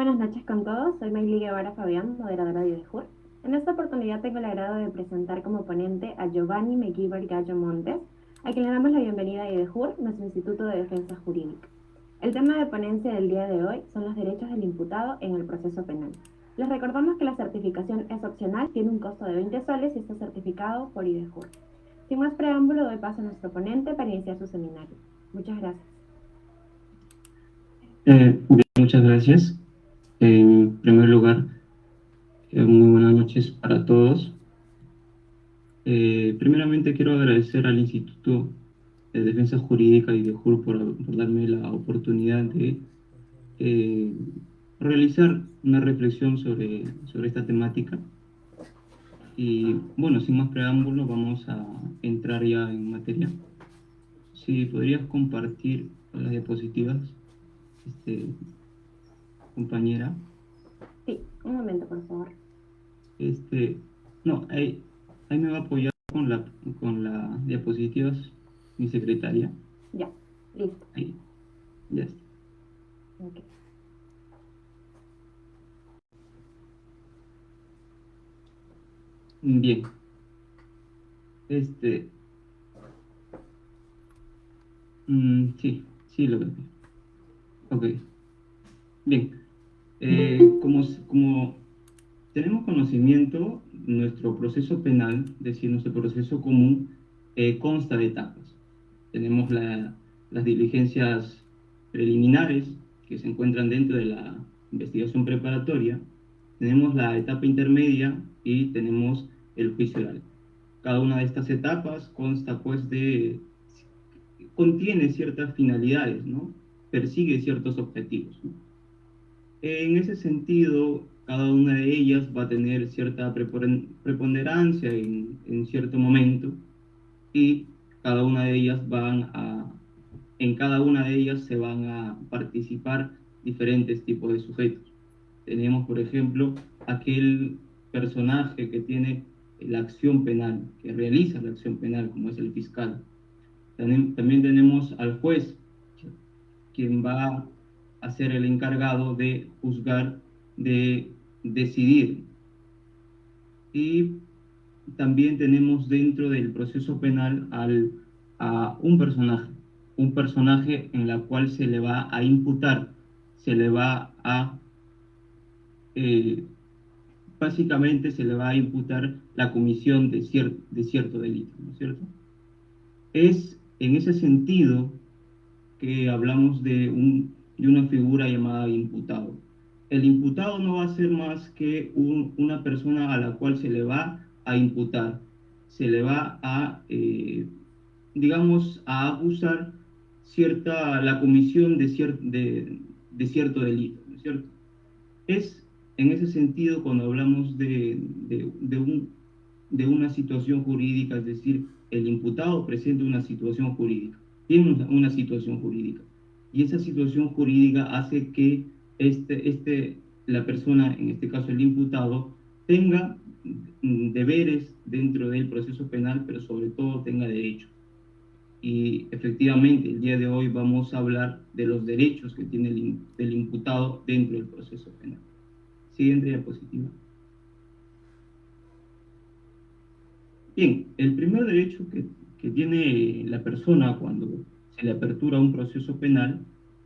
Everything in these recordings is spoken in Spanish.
buenas noches con todos, soy Mayli Guevara Fabián, moderadora de IDEJUR. En esta oportunidad tengo el agrado de presentar como ponente a Giovanni Meguíbar Gallo Montes, a quien le damos la bienvenida a IDEJUR, nuestro Instituto de Defensa Jurídica. El tema de ponencia del día de hoy son los derechos del imputado en el proceso penal. Les recordamos que la certificación es opcional, tiene un costo de 20 soles y está certificado por IDEJUR. Sin más preámbulo, doy paso a nuestro ponente para iniciar su seminario. Muchas gracias. Bien, muchas gracias. En primer lugar, muy buenas noches para todos. Primeramente quiero agradecer al Instituto de Defensa Jurídica y de JUR por darme la oportunidad de eh, realizar una reflexión sobre esta temática. Y bueno, sin más preámbulo, vamos a entrar ya en materia. Si podrías compartir las diapositivas, este, compañera. Sí, un momento, por favor. Este, no, ahí me va a apoyar con la diapositivas mi secretaria. Ya, listo. Ahí, ya está. Okay. Bien. Este, sí, lo veo. Ok. Bien. Como tenemos conocimiento, nuestro proceso penal, es decir, nuestro proceso común, consta de etapas. Tenemos las diligencias preliminares que se encuentran dentro de la investigación preparatoria, tenemos la etapa intermedia y tenemos el juicio oral. Cada una de estas etapas consta pues contiene ciertas finalidades, ¿no? Persigue ciertos objetivos, ¿no? En ese sentido, cada una de ellas va a tener cierta preponderancia en cierto momento y cada una de ellas en cada una de ellas se van a participar diferentes tipos de sujetos. Tenemos, por ejemplo, aquel personaje que tiene la acción penal, que realiza la acción penal, como es el fiscal. También tenemos al juez, quien va a ser el encargado de juzgar, de decidir. Y también tenemos dentro del proceso penal a un personaje en la cual se le va a imputar, se le va a, eh, básicamente se le va a imputar la comisión de cierto delito, ¿no es cierto? Es en ese sentido que hablamos de una figura llamada imputado. El imputado no va a ser más que una persona a la cual se le va a imputar, se le va a, digamos, a acusar la comisión de cierto delito, ¿no es cierto? Es en ese sentido cuando hablamos de una situación jurídica, es decir, el imputado presenta una situación jurídica, tiene una situación jurídica, y esa situación jurídica hace que la persona, en este caso el imputado, tenga deberes dentro del proceso penal, pero sobre todo tenga derechos. Y efectivamente, el día de hoy vamos a hablar de los derechos que tiene el imputado dentro del proceso penal. Siguiente diapositiva. Bien, el primer derecho que tiene la persona cuando se le apertura un proceso penal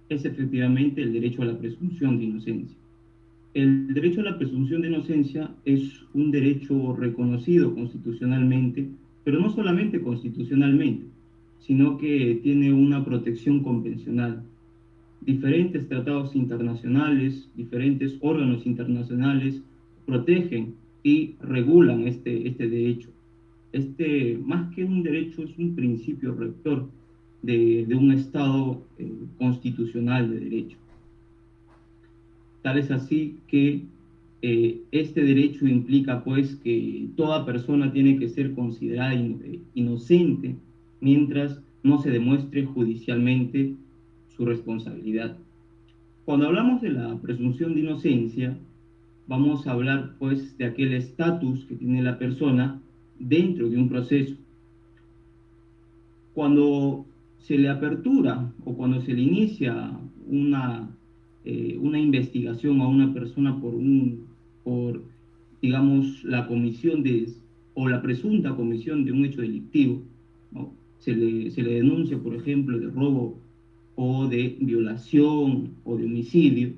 es efectivamente el derecho a la presunción de inocencia. El derecho a la presunción de inocencia es un derecho reconocido constitucionalmente, pero no solamente constitucionalmente, sino que tiene una protección convencional. Diferentes tratados internacionales, diferentes órganos internacionales protegen y regulan este derecho. Más que un derecho, es un principio rector de un Estado constitucional de derecho. Tal es así que este derecho implica pues que toda persona tiene que ser considerada inocente mientras no se demuestre judicialmente su responsabilidad. Cuando hablamos de la presunción de inocencia, vamos a hablar pues de aquel estatus que tiene la persona dentro de un proceso. Cuando se le apertura o cuando se le inicia una una investigación a una persona por, digamos, la comisión o la presunta comisión de un hecho delictivo, ¿no? Se le denuncia, por ejemplo, de robo o de violación o de homicidio.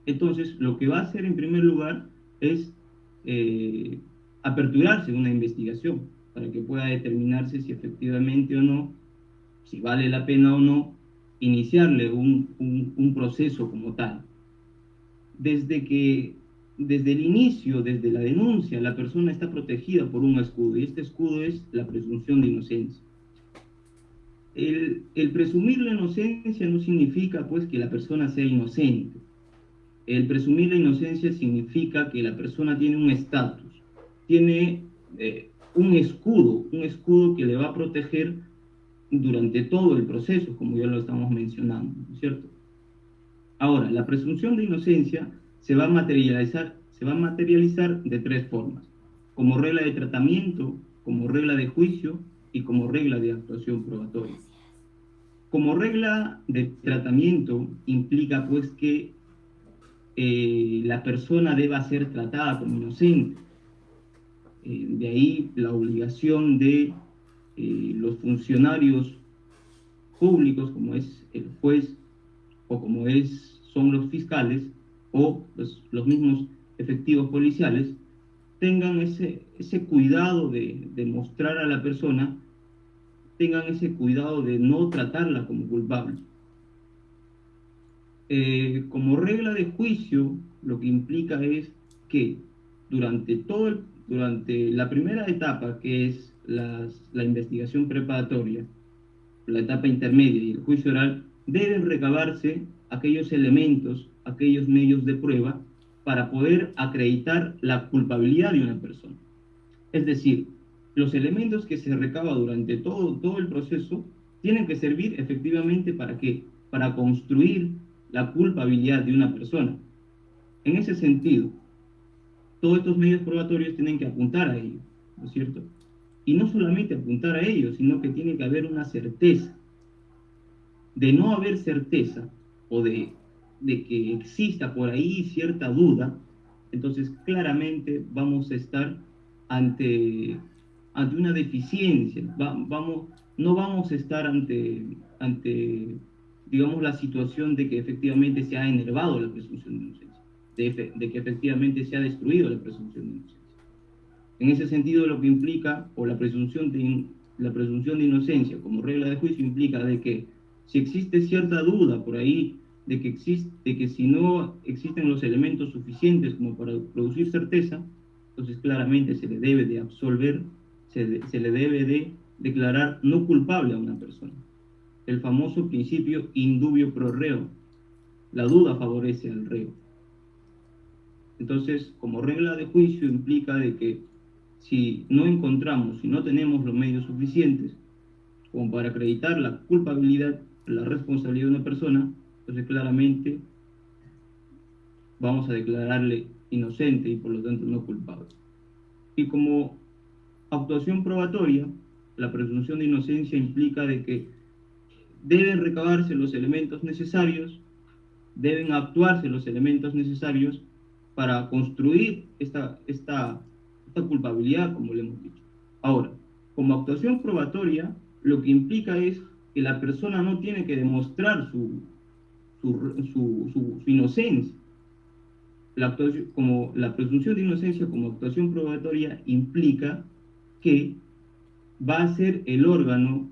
Entonces, lo que va a hacer en primer lugar es eh, aperturarse una investigación para que pueda determinarse si efectivamente o no, si vale la pena o no, iniciarle un proceso como tal. Desde que, desde el inicio, desde la denuncia, la persona está protegida por un escudo, y este escudo es la presunción de inocencia. El presumir la inocencia no significa pues que la persona sea inocente. El presumir la inocencia significa que la persona tiene un estatus, tiene un escudo que le va a proteger durante todo el proceso, como ya lo estamos mencionando, ¿no es cierto? Ahora, la presunción de inocencia se va a materializar de tres formas: como regla de tratamiento, como regla de juicio y como regla de actuación probatoria. Como regla de tratamiento implica pues que la persona deba ser tratada como inocente. De ahí la obligación de los funcionarios públicos, como es el juez o como son los fiscales o los mismos efectivos policiales, tengan ese cuidado de mostrar a la persona, tengan ese cuidado de no tratarla como culpable. Como regla de juicio, lo que implica es que durante la primera etapa, que es la investigación preparatoria, la etapa intermedia y el juicio oral, deben recabarse aquellos elementos, aquellos medios de prueba para poder acreditar la culpabilidad de una persona. Es decir, los elementos que se recaban durante todo el proceso tienen que servir efectivamente ¿para qué? Para construir la culpabilidad de una persona. En ese sentido, todos estos medios probatorios tienen que apuntar a ello, ¿no es cierto? Y no solamente apuntar a ello, sino que tiene que haber una certeza. De no haber certeza o de que exista por ahí cierta duda, entonces claramente vamos a estar ante una deficiencia. No vamos a estar ante, digamos, la situación de que efectivamente se ha enervado la presunción de inocencia, de que efectivamente se ha destruido la presunción de inocencia. En ese sentido, lo que implica, o la presunción de inocencia como regla de juicio implica de que si existe cierta duda por ahí de que si no existen los elementos suficientes como para producir certeza, entonces claramente se le debe de absolver, se le debe de declarar no culpable a una persona. El famoso principio indubio pro reo. La duda favorece al reo. Entonces, como regla de juicio implica de que si no encontramos, si no tenemos los medios suficientes como para acreditar la culpabilidad, la responsabilidad de una persona, entonces claramente vamos a declararle inocente y por lo tanto no culpable. Y como actuación probatoria, la presunción de inocencia implica de que deben recabarse los elementos necesarios, deben actuarse los elementos necesarios para construir esta culpabilidad, como le hemos dicho. Ahora, como actuación probatoria, lo que implica es que la persona no tiene que demostrar su inocencia. Como la presunción de inocencia como actuación probatoria implica que va a ser el órgano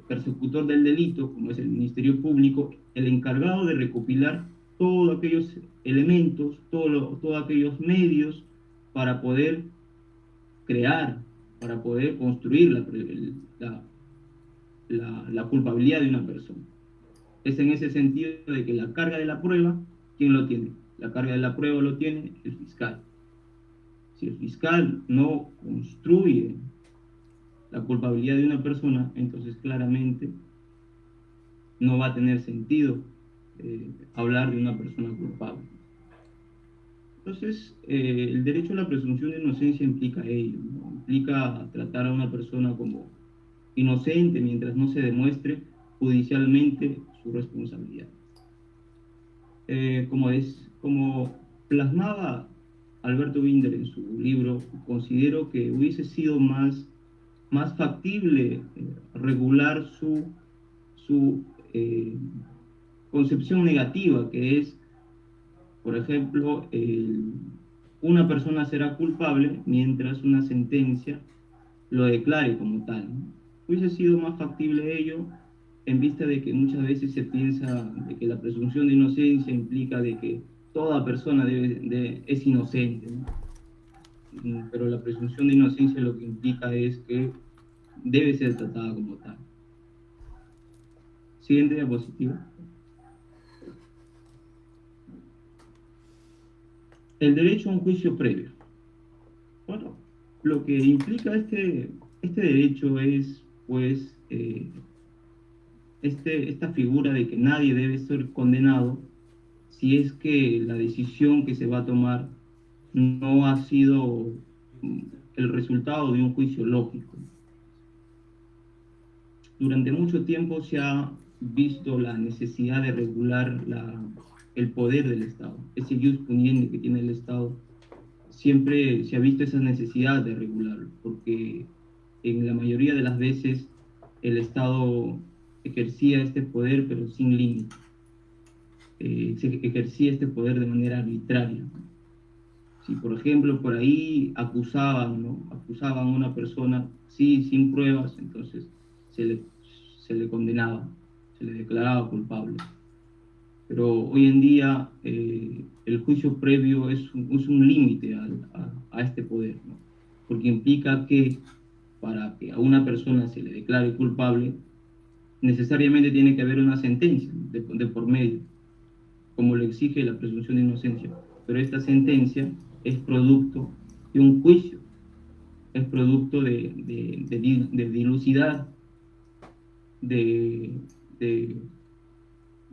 persecutor del delito, como es el Ministerio Público, el encargado de recopilar todos aquellos elementos, todos aquellos medios para poder crear, para poder construir la culpabilidad de una persona. Es en ese sentido de que la carga de la prueba, ¿quién lo tiene? La carga de la prueba lo tiene el fiscal. Si el fiscal no construye la culpabilidad de una persona, entonces claramente no va a tener sentido hablar de una persona culpable. Entonces, el derecho a la presunción de inocencia implica ello, ¿no? Implica tratar a una persona como inocente mientras no se demuestre judicialmente su responsabilidad. como plasmaba Alberto Binder en su libro, considero que hubiese sido más factible regular su concepción negativa, que es, por ejemplo, una persona será culpable mientras una sentencia lo declare como tal, ¿no? Hubiese sido más factible ello en vista de que muchas veces se piensa de que la presunción de inocencia implica de que toda persona es inocente, ¿no? Pero la presunción de inocencia lo que implica es que debe ser tratada como tal. Siguiente diapositiva. El derecho a un juicio previo. Bueno, lo que implica este derecho es, pues, esta figura de que nadie debe ser condenado si es que la decisión que se va a tomar no ha sido el resultado de un juicio lógico. Durante mucho tiempo se ha visto la necesidad de regular el poder del Estado, ese jus puniendi que tiene el Estado. Siempre se ha visto esa necesidad de regularlo, porque en la mayoría de las veces el Estado ejercía este poder, pero sin límite. Se ejercía este poder de manera arbitraria. Si, por ejemplo, por ahí acusaban, ¿no? Acusaban a una persona, sí, sin pruebas, entonces se le, se le condenaba, se le declaraba culpable. Pero hoy en día el juicio previo es un límite a este poder, ¿no? Porque implica que para que a una persona se le declare culpable, necesariamente tiene que haber una sentencia de por medio, como lo exige la presunción de inocencia. Pero esta sentencia es producto de un juicio, es producto de dilucidar, de, de,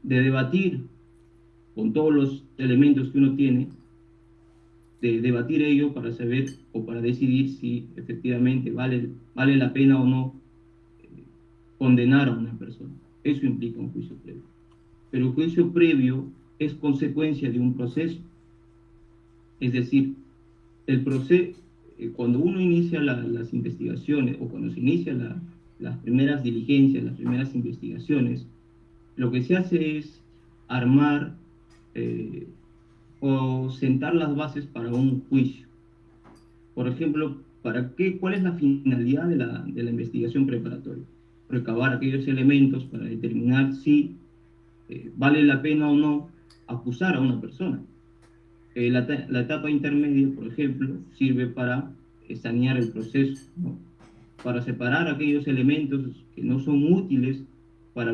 de debatir con todos los elementos que uno tiene, de debatir ello para saber o para decidir si efectivamente vale la pena o no condenar a una persona. Eso implica un juicio previo. Pero el juicio previo es consecuencia de un proceso. Es decir, el proceso, cuando uno inicia las investigaciones o cuando se inician las primeras diligencias, las primeras investigaciones, lo que se hace es armar o sentar las bases para un juicio. Por ejemplo, ¿cuál es la finalidad de la investigación preparatoria? Recabar aquellos elementos para determinar si vale la pena o no acusar a una persona. La etapa intermedia, por ejemplo, sirve para sanear el proceso, ¿no? Para separar aquellos elementos que no son útiles para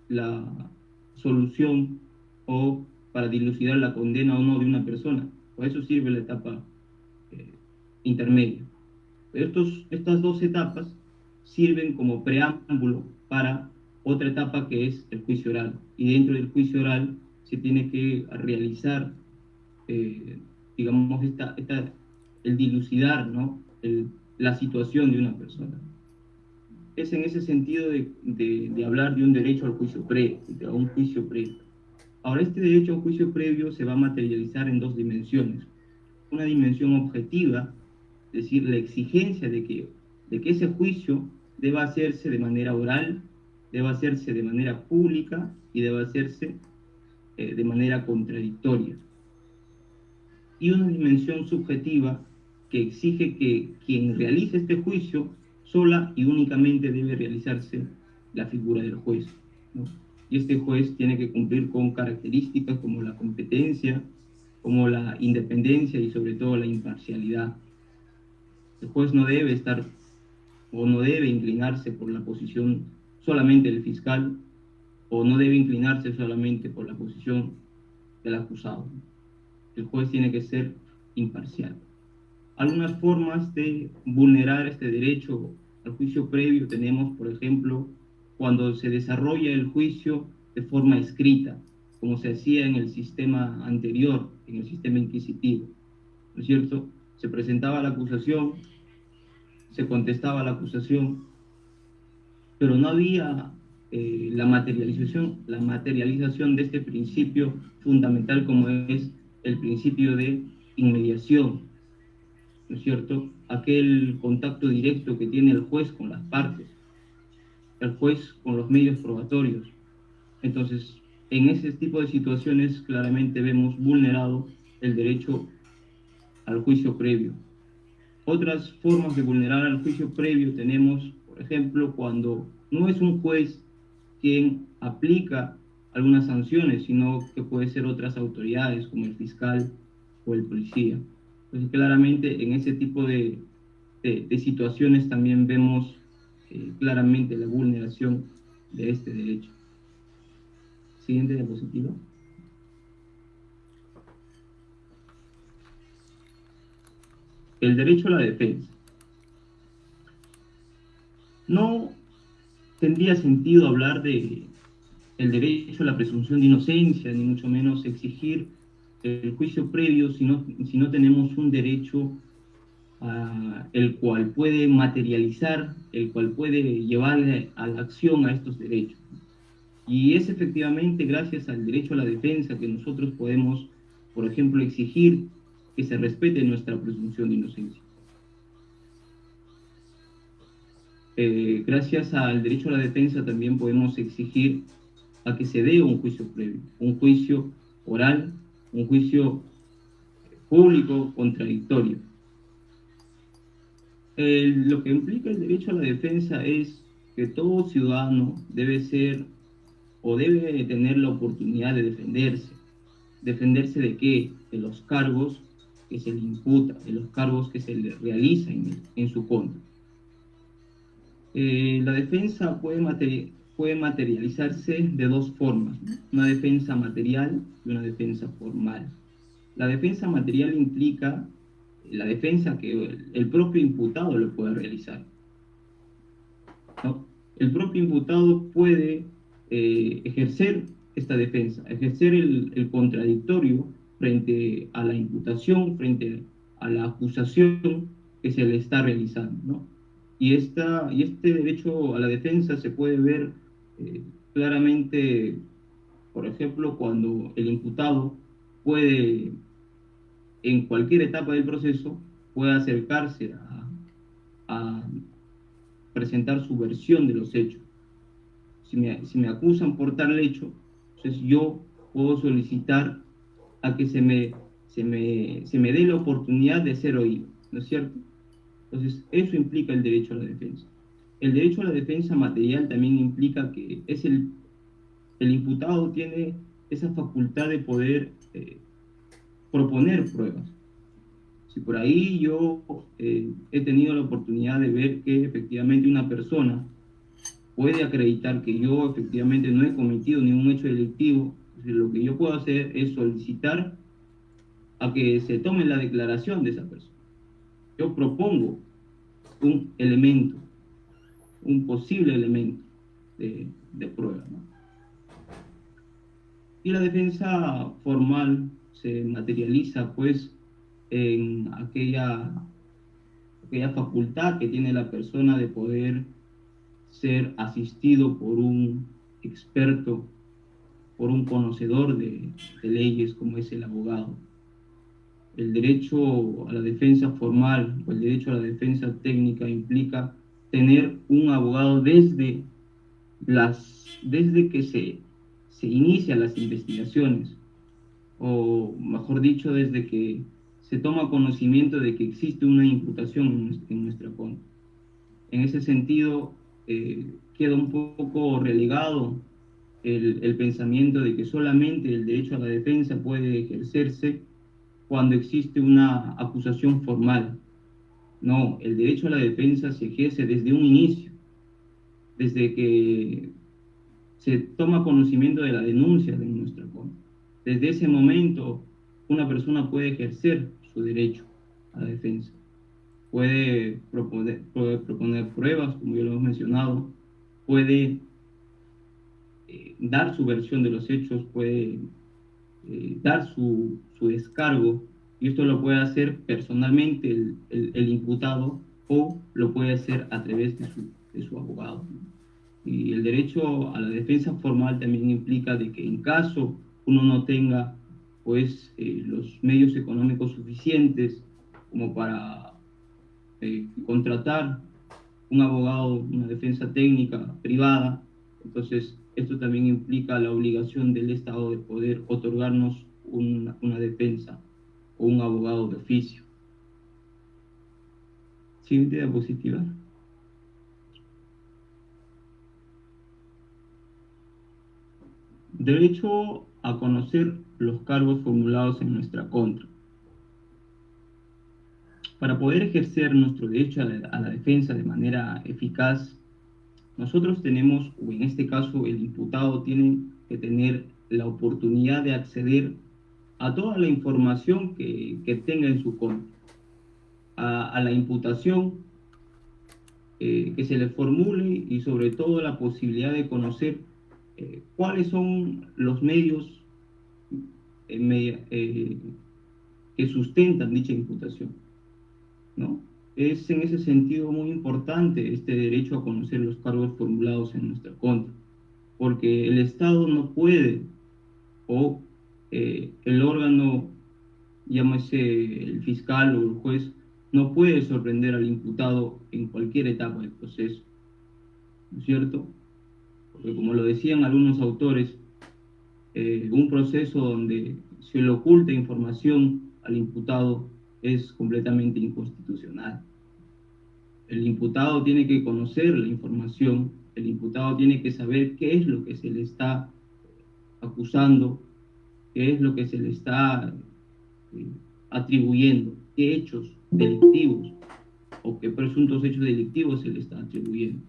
la solución o para dilucidar la condena o no de una persona. Por eso sirve la etapa intermedia. Estas dos etapas sirven como preámbulo para otra etapa que es el juicio oral. Y dentro del juicio oral se tiene que realizar, digamos, el dilucidar, ¿no? La situación de una persona. Es en ese sentido de hablar de un derecho al juicio previo, de un juicio previo. Ahora, este derecho a un juicio previo se va a materializar en dos dimensiones. Una dimensión objetiva, es decir, la exigencia de que ese juicio deba hacerse de manera oral, deba hacerse de manera pública y deba hacerse de manera contradictoria. Y una dimensión subjetiva que exige que quien realice este juicio sola y únicamente debe realizarse la figura del juez, ¿no? Y este juez tiene que cumplir con características como la competencia, como la independencia y sobre todo la imparcialidad. El juez no debe estar o no debe inclinarse por la posición solamente del fiscal o no debe inclinarse solamente por la posición del acusado. El juez tiene que ser imparcial. Algunas formas de vulnerar este derecho al juicio previo tenemos, por ejemplo, cuando se desarrolla el juicio de forma escrita, como se hacía en el sistema anterior, en el sistema inquisitivo, ¿no es cierto? Se presentaba la acusación, se contestaba la acusación, pero no había la materialización de este principio fundamental como es el principio de inmediación, ¿no es cierto? Aquel contacto directo que tiene el juez con las partes, el juez con los medios probatorios. Entonces, en ese tipo de situaciones claramente vemos vulnerado el derecho al juicio previo. Otras formas de vulnerar al juicio previo tenemos, por ejemplo, cuando no es un juez quien aplica algunas sanciones, sino que puede ser otras autoridades como el fiscal o el policía. Entonces, claramente en ese tipo de situaciones también vemos claramente la vulneración de este derecho. Siguiente diapositiva. El derecho a la defensa. No tendría sentido hablar de el derecho a la presunción de inocencia, ni mucho menos exigir el juicio previo si no tenemos un derecho el cual puede materializar, el cual puede llevarle a la acción a estos derechos. Y es efectivamente gracias al derecho a la defensa que nosotros podemos, por ejemplo, exigir que se respete nuestra presunción de inocencia. Gracias al derecho a la defensa también podemos exigir a que se dé un juicio previo, un juicio oral, un juicio público contradictorio. Lo que implica el derecho a la defensa es que todo ciudadano debe ser o debe tener la oportunidad de defenderse. ¿Defenderse de qué? De los cargos que se le imputa, de los cargos que se le realizan en su contra. La defensa puede materializarse de dos formas, ¿no? Una defensa material y una defensa formal. La defensa material implica la defensa que el propio imputado lo puede realizar, ¿no? El propio imputado puede ejercer esta defensa, ejercer el contradictorio frente a la imputación, frente a la acusación que se le está realizando, ¿no? Y este derecho a la defensa se puede ver claramente, por ejemplo, cuando el imputado puede, en cualquier etapa del proceso, puede acercarse a presentar su versión de los hechos. Si me acusan por tal hecho, entonces yo puedo solicitar a que se me dé la oportunidad de ser oído, ¿no es cierto? Entonces, eso implica el derecho a la defensa. El derecho a la defensa material también implica que el imputado tiene esa facultad de poder proponer pruebas. Si por ahí yo he tenido la oportunidad de ver que efectivamente una persona puede acreditar que yo efectivamente no he cometido ningún hecho delictivo, entonces lo que yo puedo hacer es solicitar a que se tome la declaración de esa persona. Yo propongo un elemento, un posible elemento de prueba, ¿no? Y la defensa formal se materializa pues en aquella facultad que tiene la persona de poder ser asistido por un experto, por un conocedor de leyes como es el abogado. El derecho a la defensa formal o el derecho a la defensa técnica implica tener un abogado desde que se inician las investigaciones, o mejor dicho, desde que se toma conocimiento de que existe una imputación en nuestra contra. En ese sentido, queda un poco relegado el pensamiento de que solamente el derecho a la defensa puede ejercerse cuando existe una acusación formal. No, el derecho a la defensa se ejerce desde un inicio, desde que se toma conocimiento de la denuncia de nuestra contra. Desde ese momento, una persona puede ejercer su derecho a la defensa. Puede proponer pruebas, como ya lo hemos mencionado, puede dar su versión de los hechos, puede dar su descargo, y esto lo puede hacer personalmente el imputado o lo puede hacer a través de su abogado, ¿no? Y el derecho a la defensa formal también implica de que en caso uno no tenga pues los medios económicos suficientes como para contratar un abogado, una defensa técnica privada, entonces esto también implica la obligación del Estado de poder otorgarnos una defensa o un abogado de oficio. Siguiente diapositiva. Derecho a conocer los cargos formulados en nuestra contra. Para poder ejercer nuestro derecho a la defensa de manera eficaz, nosotros tenemos, o en este caso el imputado tiene que tener la oportunidad de acceder a toda la información que tenga en su contra, a la imputación que se le formule y sobre todo la posibilidad de conocer cuáles son los medios que sustentan dicha imputación, ¿no? Es en ese sentido muy importante este derecho a conocer los cargos formulados en nuestra contra, porque el Estado no puede, o el órgano, llámese el fiscal o el juez, no puede sorprender al imputado en cualquier etapa del proceso, ¿no es cierto? Porque como lo decían algunos autores, un proceso donde se le oculta información al imputado es completamente inconstitucional. El imputado tiene que conocer la información, el imputado tiene que saber qué es lo que se le está acusando, qué es lo que se le está atribuyendo, qué hechos delictivos o qué presuntos hechos delictivos se le está atribuyendo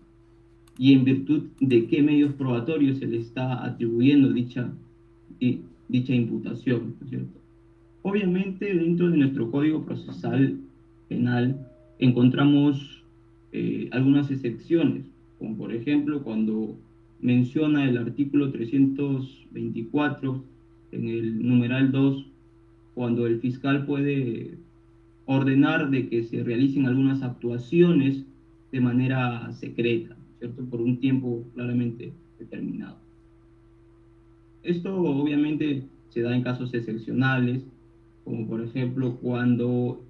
y en virtud de qué medios probatorios se le está atribuyendo dicha imputación, ¿no es cierto? Obviamente, dentro de nuestro Código Procesal Penal encontramos algunas excepciones, como por ejemplo cuando menciona el artículo 324 en el numeral 2, cuando el fiscal puede ordenar de que se realicen algunas actuaciones de manera secreta, ¿cierto? Por un tiempo claramente determinado. Esto obviamente se da en casos excepcionales, como por ejemplo cuando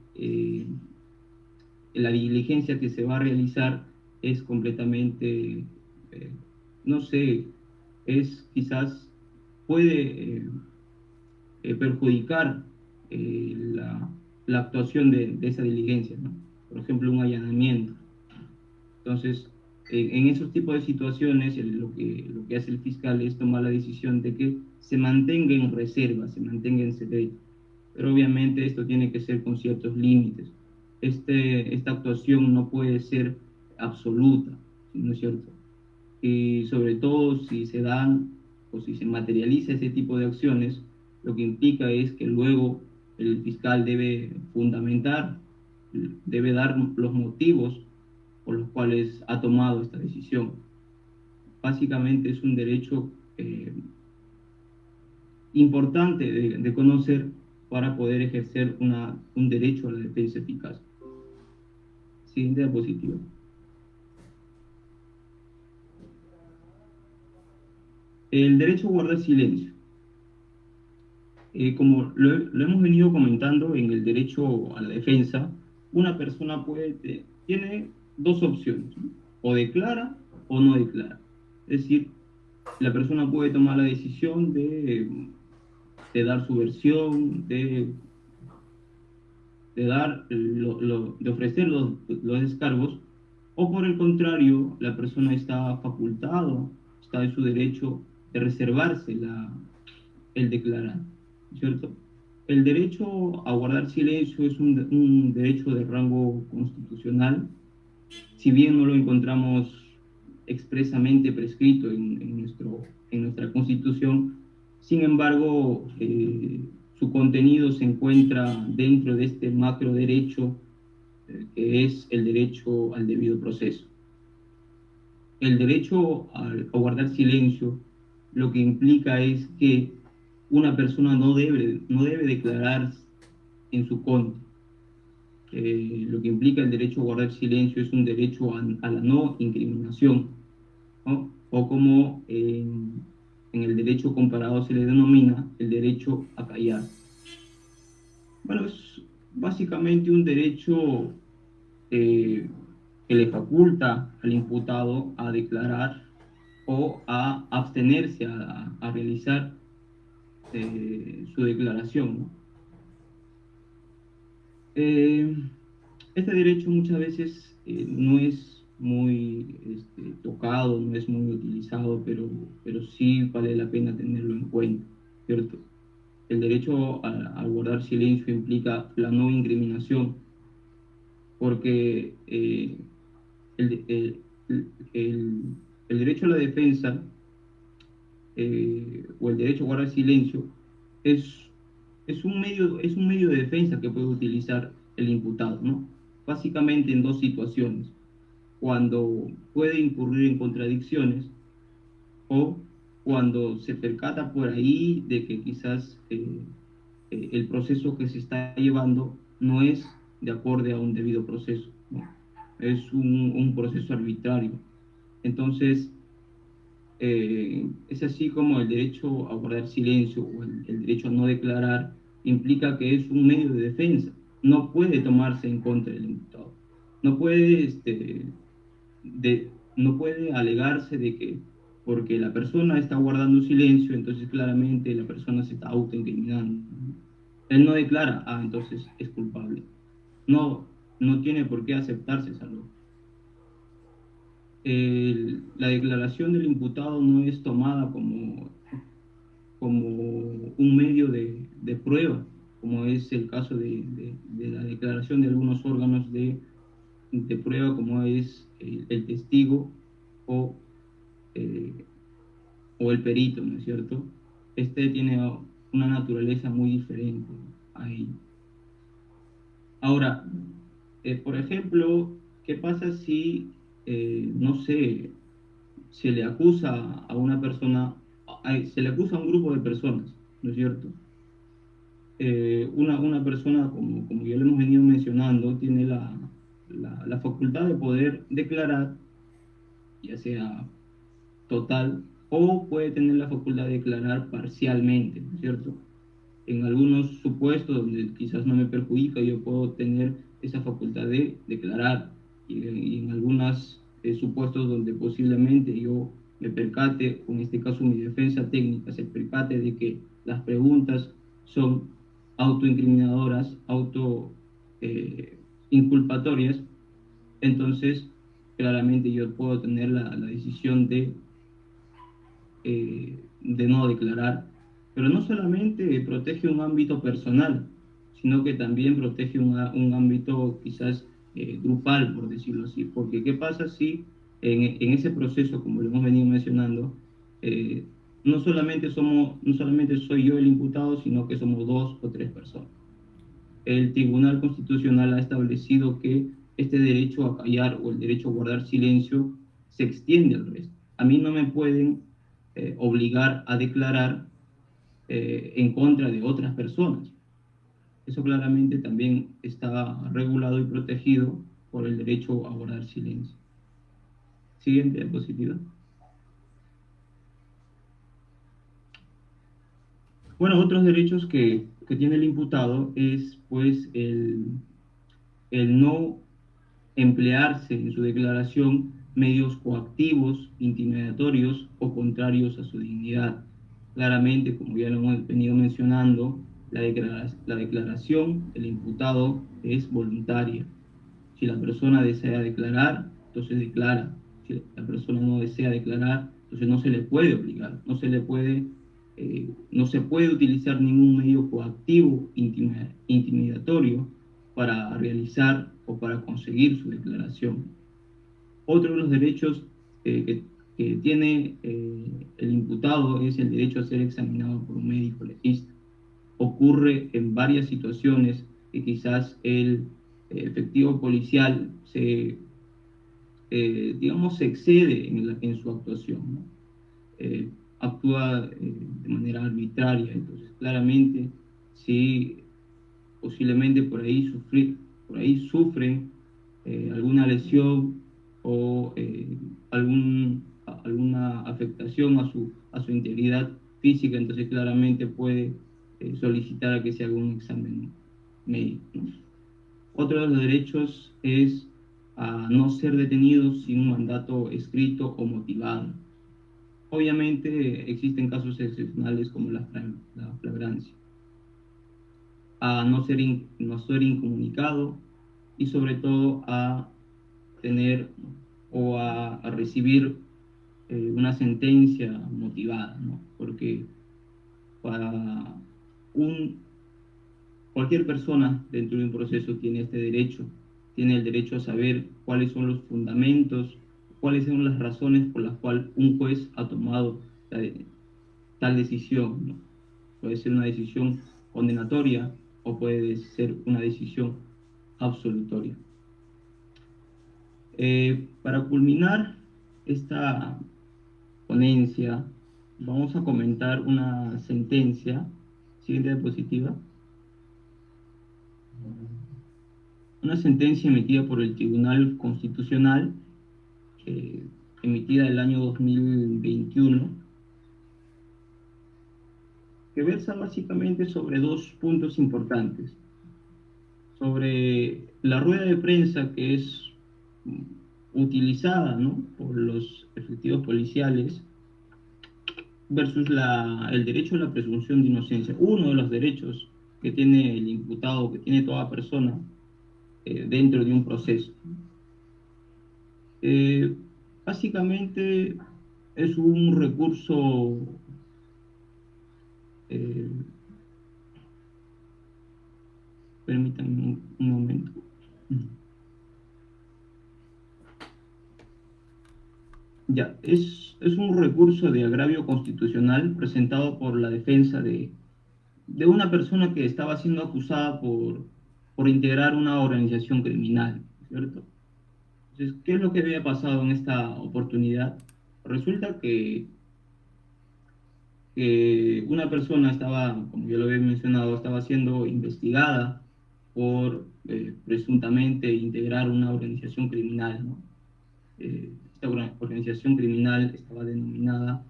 la diligencia que se va a realizar es completamente, no sé, es quizás puede perjudicar la actuación de esa diligencia, ¿no? Por ejemplo, un allanamiento. Entonces, en esos tipos de situaciones, lo que hace el fiscal es tomar la decisión de que se mantenga en reserva, se mantenga en secreto. Pero obviamente esto tiene que ser con ciertos límites. Esta actuación no puede ser absoluta, ¿no es cierto? Y sobre todo si se dan o si se materializa ese tipo de acciones, lo que implica es que luego el fiscal debe fundamentar, debe dar los motivos por los cuales ha tomado esta decisión. Básicamente es un derecho importante de conocer para poder ejercer un derecho a la defensa eficaz. Siguiente diapositiva. El derecho a guardar silencio. Como lo hemos venido comentando en el derecho a la defensa, una persona tiene dos opciones, ¿no? O declara o no declara. Es decir, la persona puede tomar la decisión de dar su versión, de ofrecer los descargos, o por el contrario, la persona está facultada, está en su derecho de reservarse el declarar, ¿cierto? El derecho a guardar silencio es un derecho de rango constitucional, si bien no lo encontramos expresamente prescrito en nuestra Constitución, sin embargo, su contenido se encuentra dentro de este macro derecho que es el derecho al debido proceso. El derecho a guardar silencio lo que implica es que una persona no debe declarar en su contra. Lo que implica el derecho a guardar silencio es un derecho a la no incriminación. ¿no? O como en el derecho comparado se le denomina el derecho a callar. Bueno, es básicamente un derecho eh, que le faculta al imputado a declarar o a abstenerse a realizar su declaración, ¿no? Eh, este derecho muchas veces no es muy tocado, no es muy utilizado, pero sí vale la pena tenerlo en cuenta, ¿cierto? El derecho a guardar silencio implica la no incriminación, porque el, el- el- el derecho a la defensa o el derecho a guardar silencio es, es un medio de defensa que puede utilizar el imputado, ¿no? Básicamente en dos situaciones, cuando puede incurrir en contradicciones o cuando se percata por ahí de que quizás el proceso que se está llevando no es de acorde a un debido proceso, ¿no? Es un proceso arbitrario. Entonces, es así como el derecho a guardar silencio o el derecho a no declarar implica que es un medio de defensa. No puede tomarse en contra del imputado. No puede, no puede alegarse de que porque la persona está guardando silencio, entonces claramente la persona se está autoincriminando. Él no declara, ah, entonces es culpable. No, no tiene por qué aceptarse esa lógica. La declaración del imputado no es tomada como un medio de prueba, como es el caso de la declaración de algunos órganos de prueba, como es el testigo o, eh, o el perito, ¿no es cierto? Este tiene una naturaleza muy diferente a ello. Ahora, por ejemplo, ¿qué pasa si, no sé, se le acusa a una persona, se le acusa a un grupo de personas, ¿no es cierto? Una persona, como ya lo hemos venido mencionando, tiene la facultad de poder declarar, ya sea total, o puede tener la facultad de declarar parcialmente, ¿no es cierto? En algunos supuestos donde quizás no me perjudica, yo puedo tener esa facultad de declarar, y en algunos supuestos donde posiblemente yo me percate, o en este caso mi defensa técnica se percate de que las preguntas son autoincriminadoras, auto inculpatorias, entonces claramente yo puedo tener la decisión de no declarar, pero no solamente protege un ámbito personal, sino que también protege un ámbito quizás grupal, por decirlo así, porque ¿qué pasa si en ese proceso, como lo hemos venido mencionando, eh, no solamente soy yo el imputado, sino que somos dos o tres personas? El Tribunal Constitucional ha establecido que este derecho a callar o el derecho a guardar silencio se extiende al resto. A mí no me pueden obligar a declarar en contra de otras personas. Eso claramente también está regulado y protegido por el derecho a guardar silencio. Siguiente diapositiva. Bueno, otros derechos que tiene el imputado es pues el no emplearse en su declaración medios coactivos, intimidatorios o contrarios a su dignidad. Claramente, como ya lo hemos venido mencionando, la declaración del imputado es voluntaria. Si la persona desea declarar, entonces declara. Si la persona no desea declarar, entonces no se le puede obligar, no se puede utilizar ningún medio coactivo, intimidatorio para realizar o para conseguir su declaración. Otro de los derechos que tiene el imputado es el derecho a ser examinado por un médico legista. Ocurre en varias situaciones que quizás el efectivo policial digamos, se excede en su actuación, ¿no? Actúa de manera arbitraria, entonces claramente si posiblemente por ahí sufren alguna lesión o afectación a su integridad física, entonces claramente puede solicitar a que se haga un examen médico, ¿no? Otro de los derechos es a no ser detenido sin un mandato escrito o motivado. Obviamente existen casos excepcionales como la flagrancia. A no ser incomunicado y sobre todo a tener o a recibir una sentencia motivada, ¿no? Porque para un, cualquier persona dentro de un proceso tiene este derecho, tiene el derecho a saber cuáles son los fundamentos, cuáles son las razones por las cuales un juez ha tomado tal decisión, ¿no? Puede ser una decisión condenatoria o puede ser una decisión absolutoria. Para culminar esta ponencia, vamos a comentar una sentencia, siguiente diapositiva, una sentencia emitida por el Tribunal Constitucional, emitida el año 2021, que versa básicamente sobre dos puntos importantes. Sobre la rueda de prensa que es utilizada, ¿no?, por los efectivos policiales versus el derecho a la presunción de inocencia, uno de los derechos que tiene el imputado, que tiene toda persona dentro de un proceso. Eh, Básicamente es un recurso permítanme un momento. Ya, es un recurso de agravio constitucional presentado por la defensa de una persona que estaba siendo acusada por integrar una organización criminal, ¿cierto? Entonces, ¿qué es lo que había pasado en esta oportunidad? Resulta que una persona estaba, como yo lo había mencionado, estaba siendo investigada por presuntamente integrar una organización criminal, ¿no? Esta organización criminal estaba denominada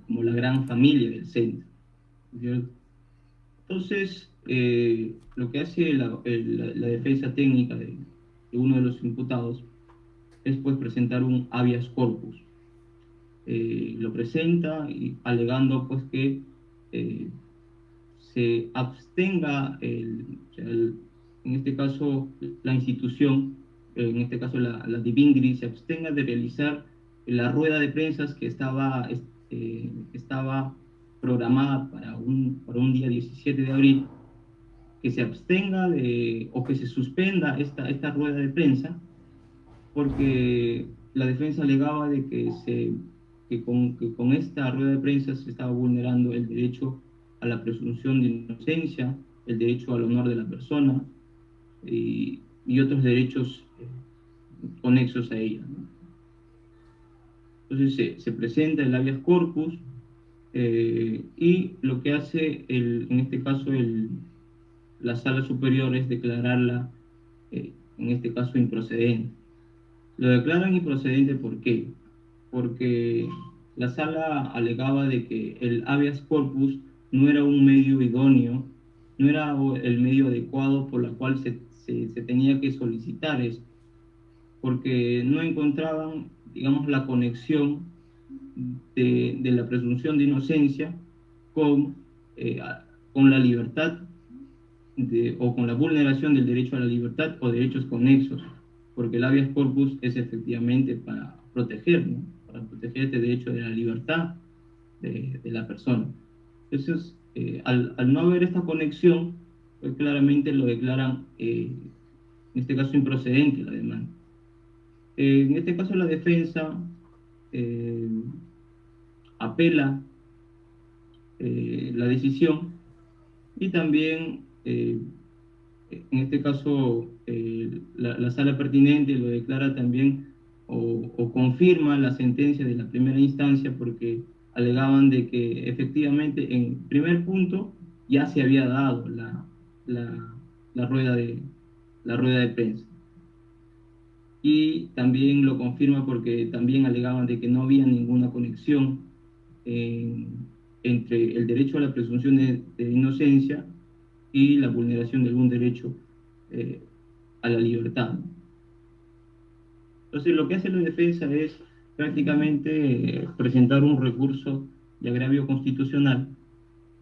como la Gran Familia del Centro, ¿cierto? Entonces, lo que hace la defensa técnica de uno de los imputados es pues presentar un habeas corpus. Lo presenta y alegando pues que se abstenga, en este caso la institución, en este caso la Divingri, se abstenga de realizar la rueda de prensa que estaba programada para un día 17 de abril, que se abstenga o que se suspenda esta rueda de prensa, porque la defensa alegaba de que con esta rueda de prensa se estaba vulnerando el derecho a la presunción de inocencia, el derecho al honor de la persona y otros derechos conexos a ella, ¿no? Entonces se presenta el habeas corpus y lo que hace, en este caso, la sala superior es declararla, en este caso, improcedente. Lo declaran improcedente, ¿por qué? Porque la sala alegaba de que el habeas corpus no era un medio idóneo, no era el medio adecuado por el cual se tenía que solicitar esto, porque no encontraban, digamos, la conexión de la presunción de inocencia con, eh, con la libertad o con la vulneración del derecho a la libertad o derechos conexos, porque el habeas corpus es efectivamente para proteger, ¿no?, para proteger este derecho de la libertad de la persona. Entonces, al no haber esta conexión, pues claramente lo declaran, en este caso, improcedente la demanda. En este caso, la defensa eh, apela la decisión y también, en este caso, la sala pertinente lo declara también o confirma la sentencia de la primera instancia, porque alegaban de que efectivamente en primer punto ya se había dado la, la rueda la rueda de prensa. Y también lo confirma porque también alegaban de que no había ninguna conexión entre el derecho a la presunción de inocencia y la vulneración de algún derecho a la libertad. Entonces, lo que hace la defensa es prácticamente presentar un recurso de agravio constitucional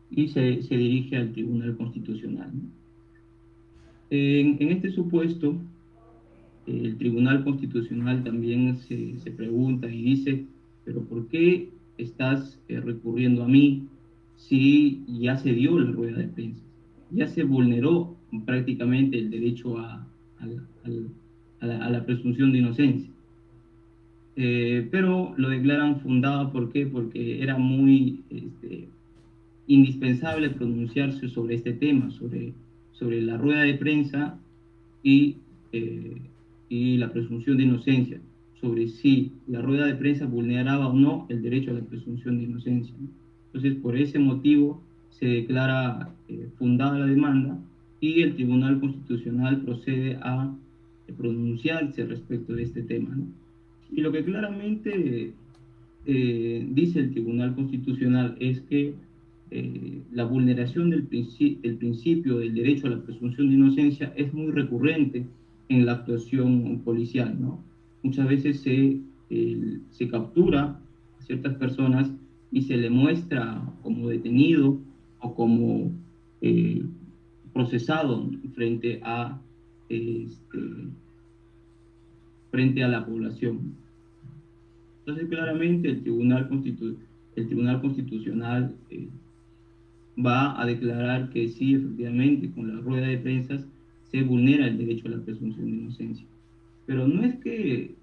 y se dirige al Tribunal Constitucional, ¿no? En este supuesto, el Tribunal Constitucional también se pregunta y dice, pero ¿por qué estás recurriendo a mí si ya se dio la rueda de prensa? Ya se vulneró prácticamente el derecho a la presunción de inocencia. Pero lo declaran fundado, ¿por qué? Porque era muy indispensable pronunciarse sobre este tema, sobre la rueda de prensa y, eh, y la presunción de inocencia, sobre si la rueda de prensa vulneraba o no el derecho a la presunción de inocencia, ¿no? Entonces, por ese motivo se declara fundada la demanda y el Tribunal Constitucional procede a pronunciarse respecto de este tema, ¿no? Y lo que claramente dice el Tribunal Constitucional es que la vulneración del principio del derecho a la presunción de inocencia es muy recurrente en la actuación policial, ¿no? Muchas veces se captura a ciertas personas y se le muestra como detenido o como eh, procesado este, frente a la población. Entonces, claramente el Tribunal Constitucional va a declarar que sí, efectivamente, con la rueda de prensa se vulnera el derecho a la presunción de inocencia. Pero no es que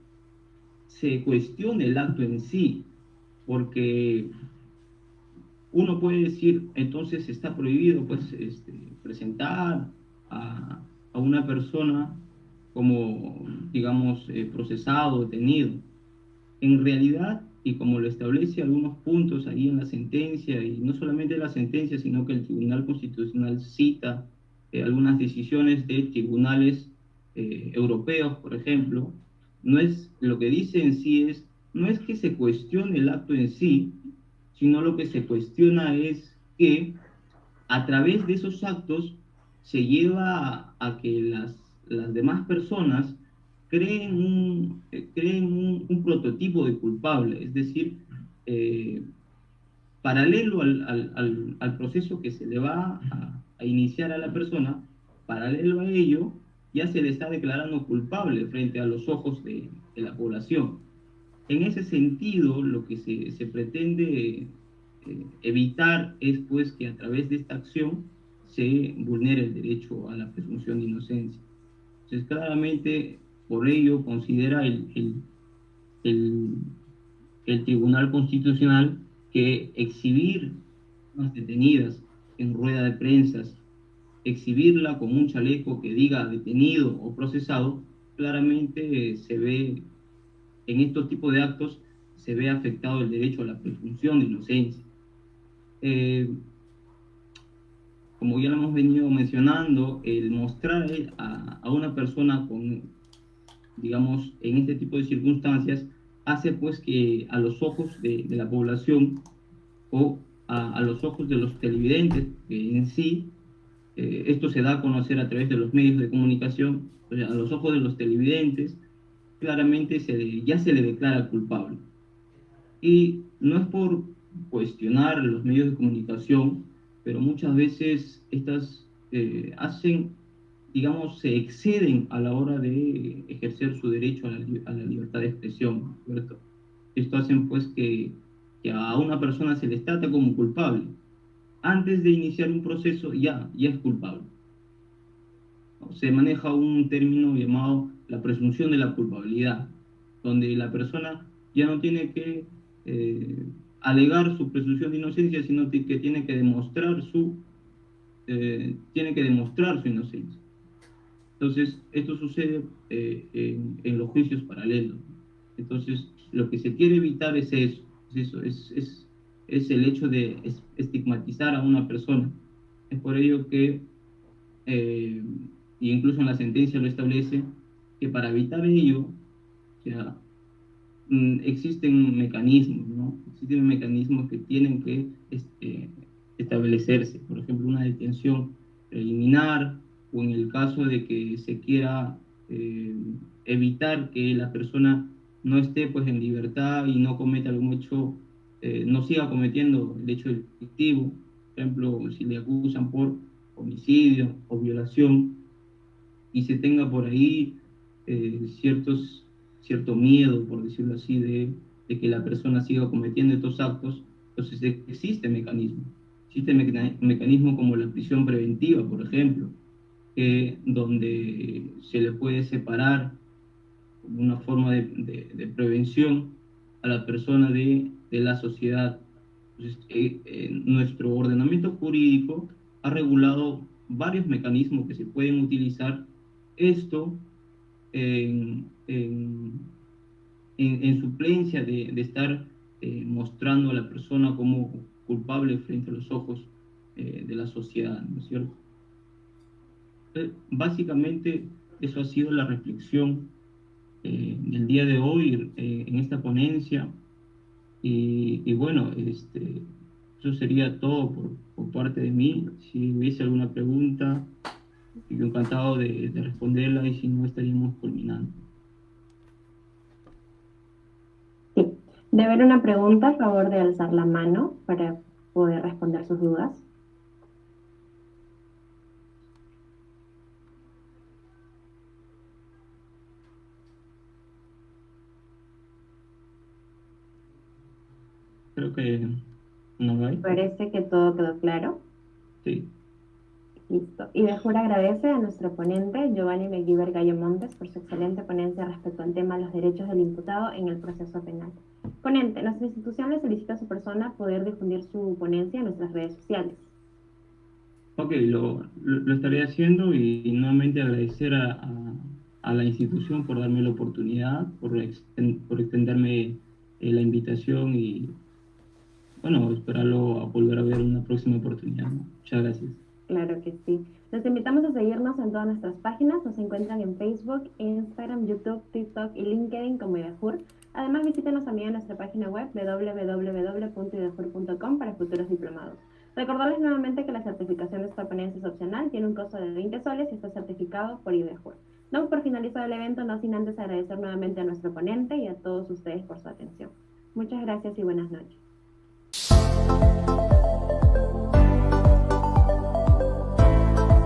se cuestione el acto en sí, porque uno puede decir, entonces está prohibido pues, presentar a una persona como, digamos, procesado, detenido. En realidad, y como lo establece algunos puntos ahí en la sentencia, y no solamente la sentencia, sino que el Tribunal Constitucional cita algunas decisiones de tribunales europeos, por ejemplo, no es lo que dice en sí es, no es que se cuestione el acto en sí, sino lo que se cuestiona es que a través de esos actos se lleva a que las demás personas creen un prototipo de culpable, es decir, eh, paralelo al proceso que se le va a iniciar a la persona, paralelo a ello, ya se le está declarando culpable frente a los ojos de la población. En ese sentido, lo que se pretende evitar es pues que a través de esta acción se vulnere el derecho a la presunción de inocencia. Entonces, claramente, por ello considera el, el Tribunal Constitucional que exhibir las detenidas en rueda de prensa, exhibirla con un chaleco que diga detenido o procesado, claramente se ve en estos tipos de actos se ve afectado el derecho a la presunción de inocencia. Eh, Como ya lo hemos venido mencionando, el mostrar a una persona con, digamos, en este tipo de circunstancias, hace pues que a los ojos de la población o a los ojos de los televidentes en sí, esto se da a conocer a través de los medios de comunicación, o sea, a los ojos de los televidentes, claramente ya se le declara culpable. Y no es por cuestionar los medios de comunicación, pero muchas veces estas hacen, digamos, se exceden a la hora de ejercer su derecho a la libertad de expresión, ¿cierto? Esto hacen pues que a una persona se les trata como culpable. Antes de iniciar un proceso ya es culpable, ¿no? Se maneja un término llamado la presunción de la culpabilidad, donde la persona ya no tiene que eh, alegar su presunción de inocencia, sino que tiene que demostrar su inocencia. Entonces, esto sucede en los juicios paralelos. Entonces, lo que se quiere evitar es eso, es el hecho de estigmatizar a una persona. Es por ello que eh, y incluso en la sentencia lo establece, que para evitar ello, o sea, existen mecanismos, ¿no? existen mecanismos que tienen que establecerse. Por ejemplo, una detención preliminar, o en el caso de que se quiera eh, evitar que la persona no esté pues en libertad y no cometa algún hecho, no siga cometiendo el hecho delictivo. Por ejemplo, si le acusan por homicidio o violación y se tenga por ahí cierto miedo, por decirlo así, de que la persona siga cometiendo estos actos, entonces existe mecanismo. Existe mecanismo como la prisión preventiva, por ejemplo, donde se le puede separar como una forma de prevención a la persona de la sociedad. Entonces, nuestro ordenamiento jurídico ha regulado varios mecanismos que se pueden utilizar esto en en suplencia de estar mostrando a la persona como culpable frente a los ojos de la sociedad, ¿no es cierto? Básicamente, eso ha sido la reflexión del día de hoy en esta ponencia. Y bueno, eso sería todo por parte de mí. Si hubiese alguna pregunta, yo encantado de responderla, y si no, estaríamos culminando. Sí. De haber una pregunta, a favor de alzar la mano para poder responder sus dudas. Creo que no hay. Parece que todo quedó claro. Sí. Listo. Y mejor agradece a nuestro ponente, Giovanni Meguíbar Gallo Montes, por su excelente ponencia respecto al tema de los derechos del imputado en el proceso penal. Ponente, nuestra institución le solicita a su persona poder difundir su ponencia en nuestras redes sociales. Ok, lo estaré haciendo, y nuevamente agradecer a la institución por darme la oportunidad, por extenderme la invitación, y bueno, esperarlo a volver a ver una próxima oportunidad, ¿no? Muchas gracias. Claro que sí. Los invitamos a seguirnos en todas nuestras páginas. Nos encuentran en Facebook, Instagram, YouTube, TikTok y LinkedIn como IDEJUR. Además, visítenos también en nuestra página web www.idejur.com para futuros diplomados. Recordarles nuevamente que la certificación de esta ponencia es opcional, tiene un costo de 20 soles y está certificado por IDEJUR. Damos por finalizado el evento, no sin antes agradecer nuevamente a nuestro ponente y a todos ustedes por su atención. Muchas gracias y buenas noches.